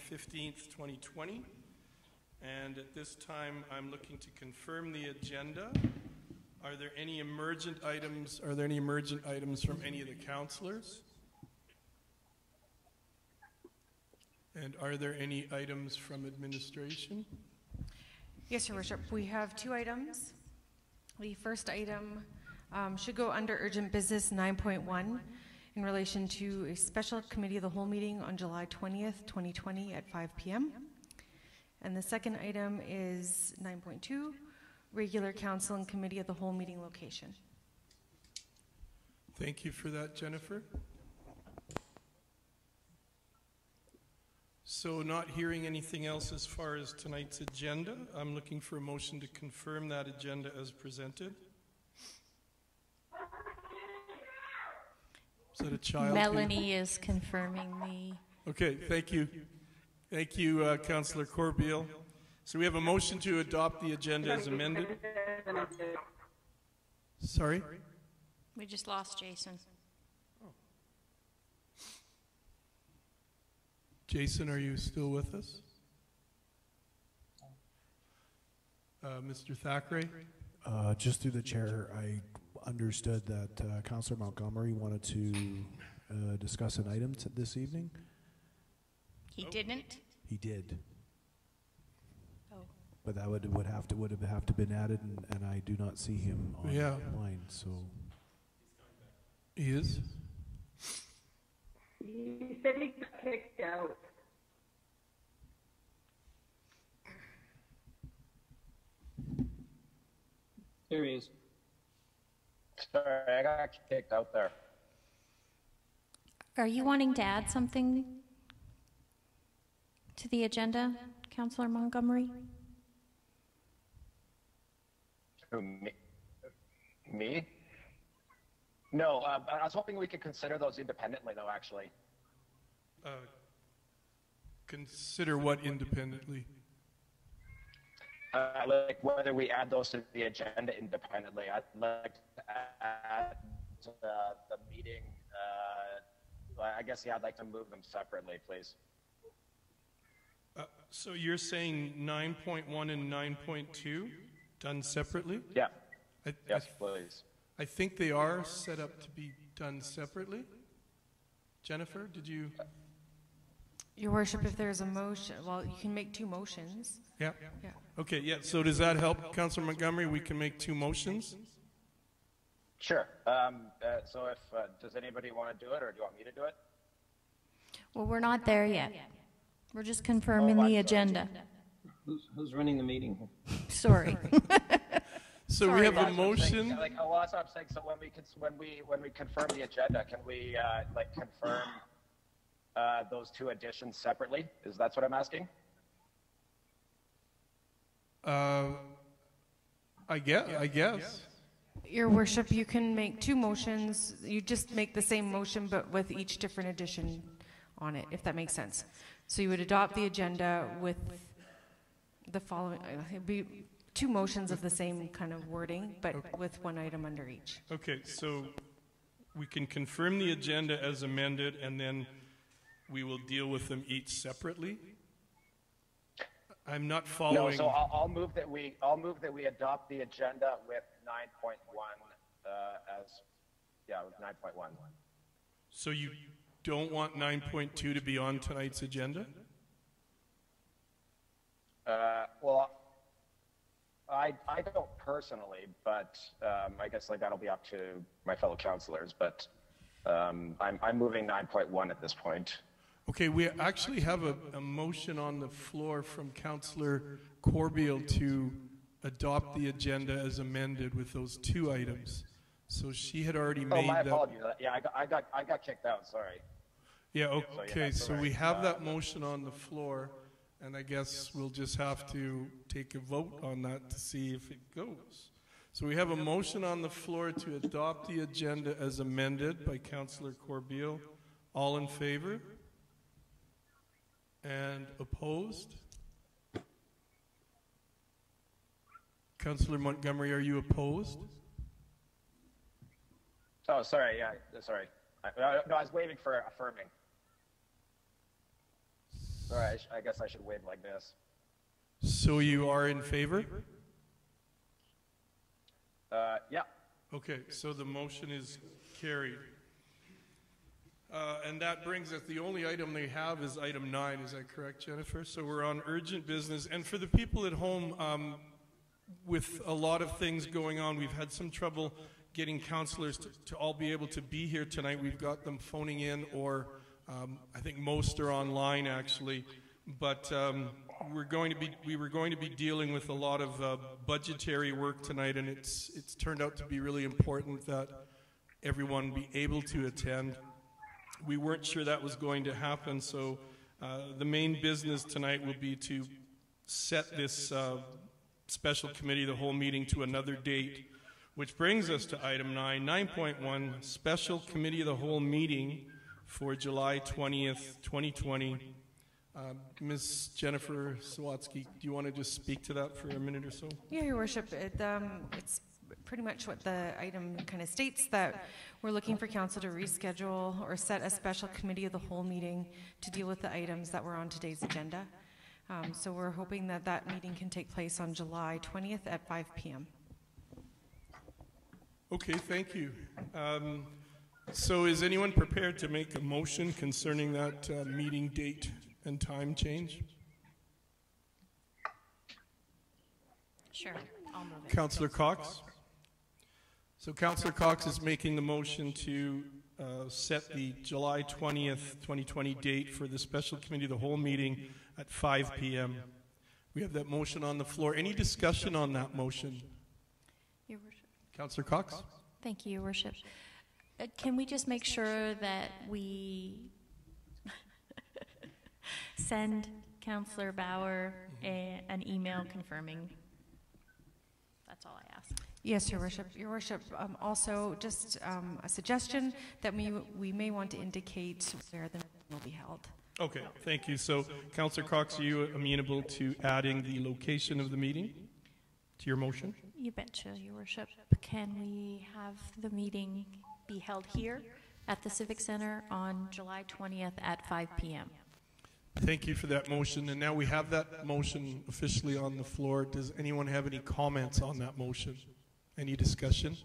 15th, 2020. And at this time, I'm looking to confirm the agenda. Are there any emergent items? Are there any emergent items from any of the councillors? And are there any items from administration? Yes, Your Worship. We have two items. The first item should go under urgent business 9.1 in relation to a special committee of the whole meeting on July 20th, 2020 at 5 p.m. And the second item is 9.2, regular council and committee of the whole meeting location. Thank you for that, Jennifer. So not hearing anything else as far as tonight's agenda, I'm looking for a motion to confirm that agenda as presented. Is that a child? Melanie is confirming the... Okay, thank you. Thank you, Councillor Corbeil. So we have a motion to adopt the agenda as amended. Sorry? We just lost Jason. Jason, are you still with us? Mr. Thackeray? Just through the chair, I understood that Councillor Montgomery wanted to discuss an item this evening. He didn't? He did. Oh. But that would have to been added, and I do not see him online. So he is. He said he got kicked out. There he is. Sorry, I got kicked out there. Are you wanting to add something to the agenda, Councillor Montgomery? Who, me? No, I was hoping we could consider those independently, though, actually. Consider what independently? Like whether we add those to the agenda independently. I'd like to add to the meeting. I guess, yeah, I'd like to move them separately, please. So you're saying 9.1 and 9.2 done separately? Yeah. Yes, please. I think they are set up to be done separately. Jennifer, did you? Your Worship, if there's a motion, well, you can make two motions. Yeah. Yeah. Okay, yeah, so does that help, Councillor Montgomery? We can make two motions? Sure. So if, does anybody want to do it, or do you want me to do it? Well, we're not there yet. We're just confirming the agenda. Who's running the meeting? Sorry. So sorry, we have a motion. Like, oh, well, that's what I'm saying. So when we confirm the agenda, can we like confirm those two additions separately? That's what I'm asking? I guess. Your Worship, you can make two motions. You just make the same motion, but with each different addition on it, if that makes sense. So you would adopt the agenda with the following. It'd be two motions of the same kind of wording, but with one item under each. Okay, so we can confirm the agenda as amended, and then we will deal with them each separately. I'm not following. No, so I'll move that we adopt the agenda with 9.1 with 9.1. So you don't want 9.2 to be on tonight's agenda? Well, I don't personally, but I guess like that'll be up to my fellow councillors. But I'm moving 9.1 at this point. Okay, we actually have a motion on the floor from Councillor Corbeil to adopt the agenda as amended with those two items. So she had already made that. Oh, my apologies. Yeah, I got kicked out. Sorry. Yeah. Okay. So we have that motion on the floor, and I guess we'll just have to take a vote on that to see if it goes. So we have a motion on the floor to adopt the agenda as amended by Councillor Corbeil. All in favor? And opposed? Councillor Montgomery, are you opposed? Oh, sorry. Yeah, sorry. No, I was waiting for affirming. Sorry. I guess I should wave like this. So you are in favor? Yeah. Okay, so the motion is carried. And that brings us, the only item they have is item 9, is that correct, Jennifer? So we're on urgent business. And for the people at home, with a lot of things going on, we've had some trouble getting councillors to all be able to be here tonight. We've got them phoning in, or I think most are online actually. But we were going to be dealing with a lot of budgetary work tonight, and it's turned out to be really important that everyone be able to attend. We weren't sure that was going to happen, so the main business tonight will be to set this special committee, the whole meeting, to another date, which brings us to item 9, 9.1, special committee of the whole meeting for July 20th, 2020. Ms. Jennifer Sawatsky, do you want to just speak to that for a minute or so? Yeah, Your Worship. It's pretty much what the item kind of states, that we're looking for council to reschedule or set a special committee of the whole meeting to deal with the items that were on today's agenda. So we're hoping that that meeting can take place on July 20th at 5 p.m. Okay, thank you. So is anyone prepared to make a motion concerning that meeting date and time change? Sure, I'll move it. Councillor Cox? So Councillor Cox is making the motion to set the July 20th, 2020 date for the special committee of the whole meeting at 5 p.m. We have that motion on the floor. Any discussion on that motion? Your Worship. Councillor Cox? Thank you, Your Worship. Can we just make sure that we send Councillor Bauer an email confirming? That's all I ask. Yes, Your Worship. Your Worship, also just a suggestion that we may want to indicate where the meeting will be held. Okay, thank you. So, Councillor Cox, are you amenable to adding the location of the meeting to your motion? You betcha, Your Worship. Can we have the meeting be held here at the Civic Center on July 20th at 5 p.m.? Thank you for that motion. And now we have that motion officially on the floor. Does anyone have any comments on that motion? Any discussion?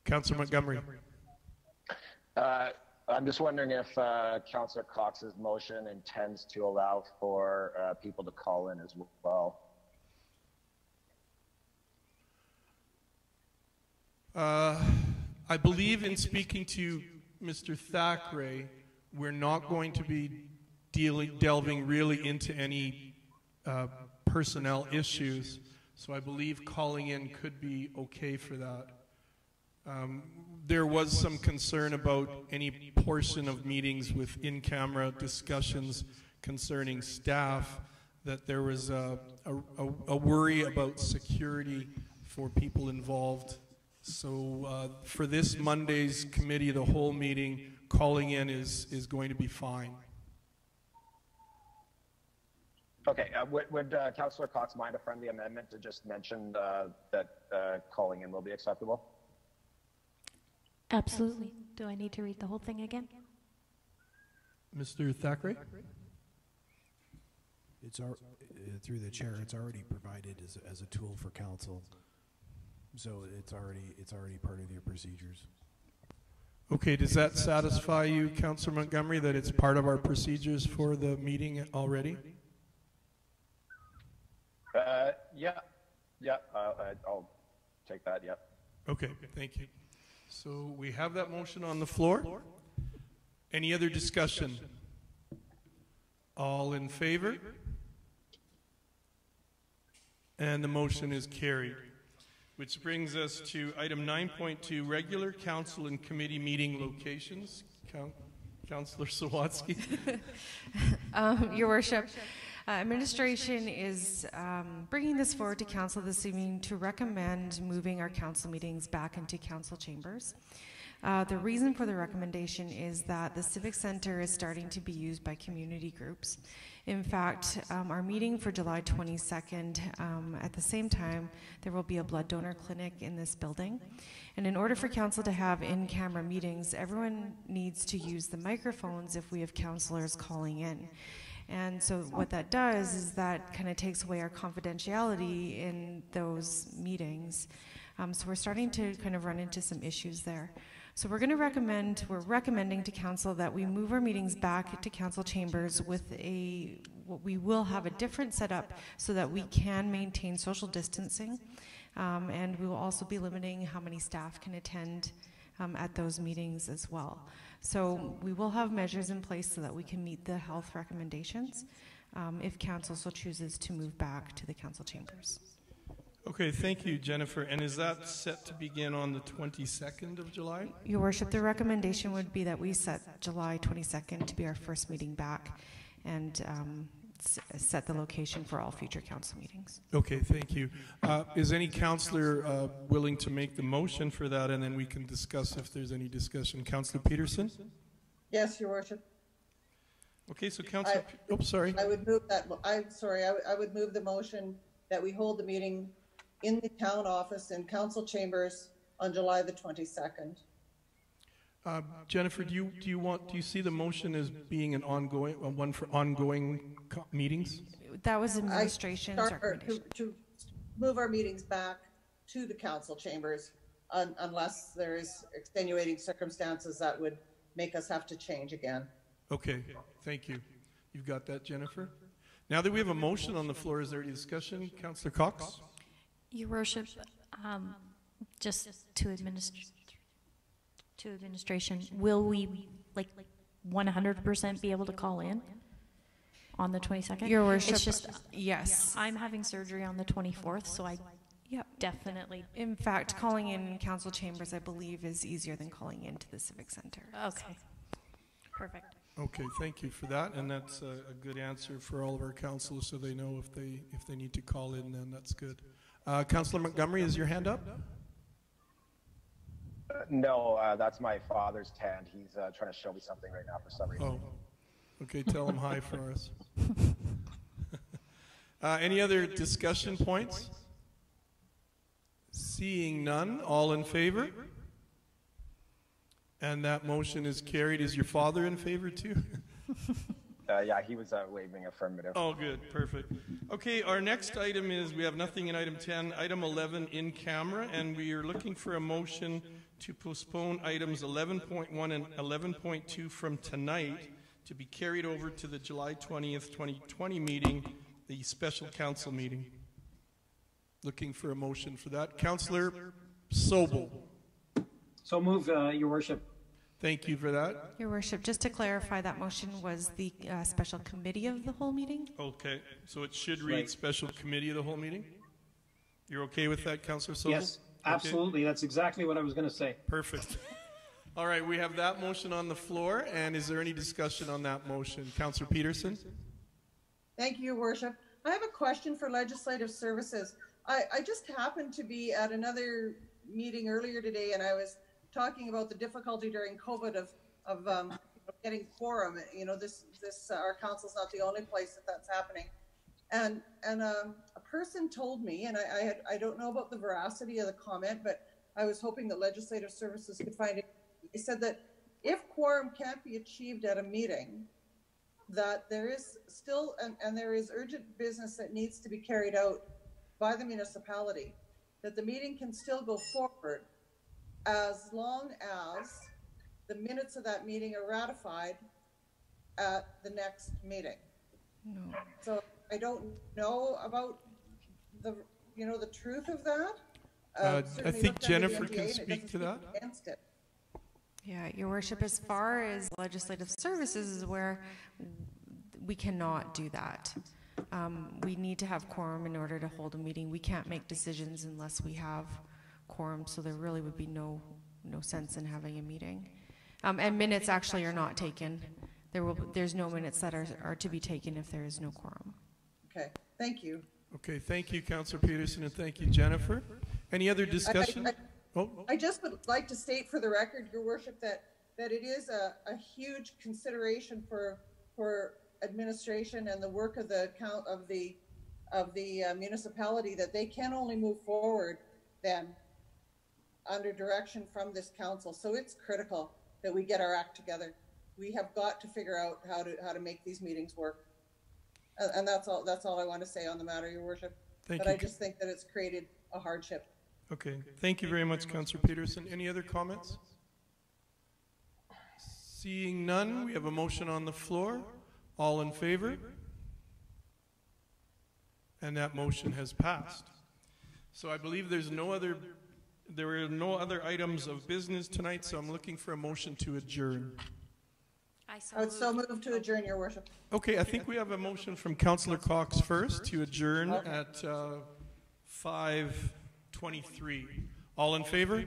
Councillor Montgomery. I'm just wondering if Councillor Cox's motion intends to allow for people to call in as well. I believe in speaking to Mr. Thackeray, we're not going to be delving really into any personnel issues, so I believe calling in could be okay for that. There was some concern about any portion of meetings with in-camera discussions concerning staff, that there was a worry about security for people involved. So for this Monday's committee, the whole meeting, calling in is going to be fine. Okay, would Councillor Cox mind a friendly amendment to just mention that calling in will be acceptable? Absolutely. Do I need to read the whole thing again? Mr. Thackeray? It's through the chair. It's already provided as a tool for council, so it's already part of your procedures. Okay, does that satisfy you, Councillor Montgomery, that it's part of our procedures for the meeting already? Yeah, I'll take that, yeah. Okay, thank you. So we have that motion on the floor. Any other discussion? All in favor? And the motion is carried. Which brings us to item 9.2, regular council and committee meeting locations. Councillor Sawatsky. Your Worship, administration is bringing this forward to council this evening to recommend moving our council meetings back into council chambers. The reason for the recommendation is that the Civic Center is starting to be used by community groups. In fact, our meeting for July 22nd, at the same time, there will be a blood donor clinic in this building. And in order for council to have in-camera meetings, everyone needs to use the microphones if we have councillors calling in. And so what that does is that kind of takes away our confidentiality in those meetings. So we're starting to kind of run into some issues there. So we're recommending to council that we move our meetings back to council chambers with we will have a different setup so that we can maintain social distancing. And we will also be limiting how many staff can attend at those meetings as well. So we will have measures in place so that we can meet the health recommendations if council so chooses to move back to the council chambers. Okay, thank you, Jennifer. And is that set to begin on the 22nd of July? Your Worship, the recommendation would be that we set July 22nd to be our first meeting back and set the location for all future council meetings. Okay, thank you. Is any councillor willing to make the motion for that, and then we can discuss if there's any discussion? Councillor Peterson? Yes, Your Worship. Okay, so Councillor... sorry. I would move that. I'm sorry. I would move the motion that we hold the meeting in the town office in council chambers on July the 22nd. Jennifer, do you see the motion as being an ongoing one for ongoing meetings? That was administration's recommendation. To move our meetings back to the council chambers unless there is extenuating circumstances that would make us have to change again. Okay, thank you. You've got that, Jennifer? Now that we have a motion on the floor, is there any discussion? Councillor Cox? Your Worship, just to administration, will we 100% be able to call in on the 22nd? Your Worship, it's just yes. I'm having surgery on the 24th, so I definitely. In fact, calling in council chambers, I believe, is easier than calling into the Civic Center. Okay, perfect. Okay, thank you for that, and that's a good answer for all of our councillors, so they know if they need to call in. Then that's good. Councillor Montgomery, is your hand up? No, that's my father's hand. He's trying to show me something right now for some reason. Oh, okay. Tell him hi for us. Any other discussion points? Seeing none, all in favor? And that motion is carried. Is your father in favor too? Yeah, he was waving affirmative. Oh, good. Perfect. Okay, our next item is, we have nothing in item 10. Item 11 in camera, and we are looking for a motion to postpone items 11.1 and 11.2 from tonight to be carried over to the July 20th, 2020 meeting, the special council meeting. Looking for a motion for that. Councillor Sobel. So move, Your Worship. Thank you for that. Your Worship, just to clarify, that motion was the special committee of the whole meeting? Okay, so it should read Right. special committee of the whole meeting? You're okay with that, Councillor Sobel? Yes, Okay. absolutely. That's exactly what I was going to say. Perfect. All right, we have that motion on the floor, and is there any discussion on that motion? Councillor Peterson? Thank you, Your Worship. I have a question for Legislative Services. I just happened to be at another meeting earlier today, and I was talking about the difficulty during COVID of getting quorum. You know, this our council's not the only place that's happening. And a person told me, and I don't know about the veracity of the comment, but I was hoping that Legislative Services could find it. They said that if quorum can't be achieved at a meeting, that there is still, and there is urgent business that needs to be carried out by the municipality, that the meeting can still go forward as long as the minutes of that meeting are ratified at the next meeting. No. So I don't know about the truth of that. I Certainly think looked under the Jennifer NDA can and it speak doesn't to that. against it. Yeah, Your Worship, as far as Legislative Services is where we cannot do that. We need to have quorum in order to hold a meeting. We can't make decisions unless we have quorum, so there really would be no sense in having a meeting. And minutes actually are not taken. There's no minutes that are to be taken if there is no quorum. Okay, thank you. Okay, thank you, Councillor Peterson, and thank you, Jennifer. Any other discussion? Oh, I just would like to state for the record, Your Worship, that it is a huge consideration for administration and the work of the municipality, that they can only move forward then under direction from this council. So it's critical that we get our act together. We have got to figure out how to make these meetings work. And that's all I want to say on the matter, Your Worship. thank But you. I just think that it's created a hardship. Okay, thank you very much, Councillor Peterson. Any other comments? Seeing none, we have a motion on the floor. All in favor? And that motion has passed. So I believe there are no other items of business tonight, so I'm looking for a motion to adjourn. I would so move to adjourn, Your Worship. Okay, I think we have a motion from Councillor Cox first to adjourn at 5:23. All in favor?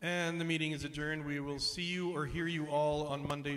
And the meeting is adjourned. We will see you or hear you all on Monday,